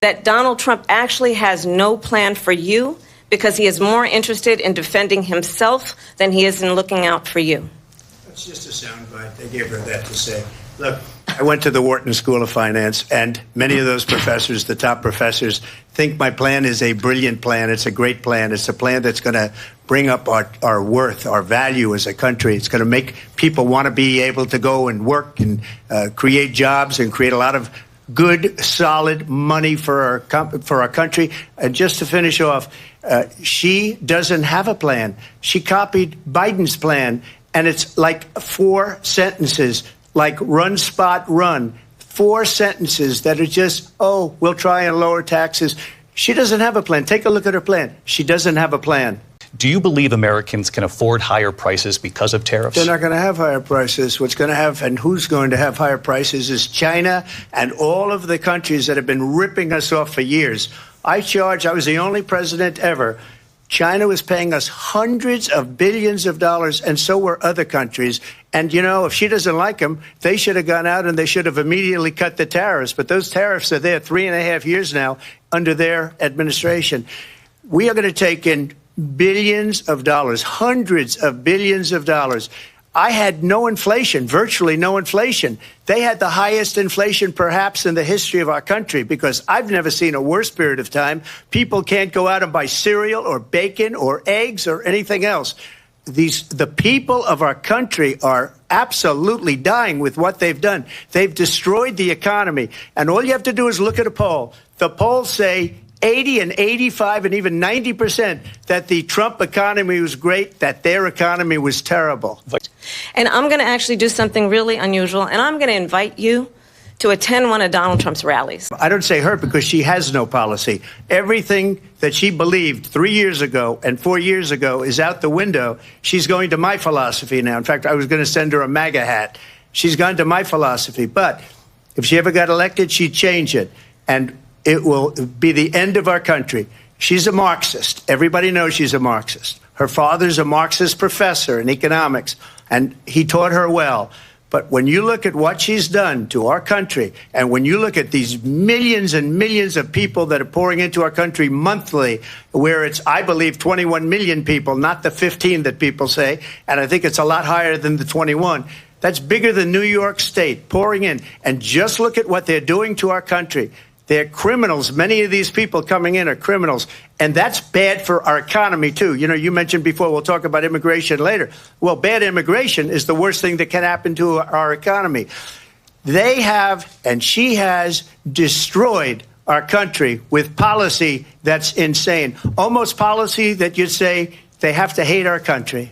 that Donald Trump actually has no plan for you because he is more interested in defending himself than he is in looking out for you. That's just a soundbite. They gave her that to say. Look, I went to the Wharton School of Finance, and many of those professors, the top professors, think my plan is a brilliant plan. It's a great plan. It's a plan that's going to bring up our worth, our value as a country. It's going to make people want to be able to go and work and create jobs and create a lot of good, solid money for our country. And just to finish off, she doesn't have a plan. She copied Biden's plan, and it's like 4 sentences, like run, spot, run. 4 sentences that are just, oh, we'll try and lower taxes. She doesn't have a plan. Take a look at her plan. She doesn't have a plan. Do you believe Americans can afford higher prices because of tariffs? They're not going to have higher prices. What's going to have and who's going to have higher prices is China and all of the countries that have been ripping us off for years. I was the only president ever. China was paying us hundreds of billions of dollars, and so were other countries. And, you know, if she doesn't like them, they should have gone out and they should have immediately cut the tariffs. But those tariffs are there 3.5 years now under their administration. We are going to take in billions of dollars, hundreds of billions of dollars. I had no inflation, virtually no inflation. They had the highest inflation perhaps in the history of our country, because I've never seen a worse period of time. People can't go out and buy cereal or bacon or eggs or anything else. The people of our country are absolutely dying with what they've done. They've destroyed the economy. And all you have to do is look at a poll. The polls say 80 and 85 and even 90% that the Trump economy was great, that their economy was terrible. And I'm going to actually do something really unusual, and I'm going to invite you to attend one of Donald Trump's rallies. I don't say her because she has no policy. Everything that she believed 3 years ago and 4 years ago is out the window. She's going to my philosophy now. In fact, I was going to send her a MAGA hat. She's gone to my philosophy. But if she ever got elected, she'd change it. And it will be the end of our country. She's a Marxist. Everybody knows she's a Marxist. Her father's a Marxist professor in economics, and he taught her well. But when you look at what she's done to our country, and when you look at these millions and millions of people that are pouring into our country monthly, where it's, I believe, 21 million people, not the 15 that people say, and I think it's a lot higher than the 21. That's bigger than New York State pouring in. And just look at what they're doing to our country. They're criminals. Many of these people coming in are criminals. And that's bad for our economy, too. You know, you mentioned before, we'll talk about immigration later. Well, bad immigration is the worst thing that can happen to our economy. They have, and she has, destroyed our country with policy that's insane. Almost policy that you'd say they have to hate our country.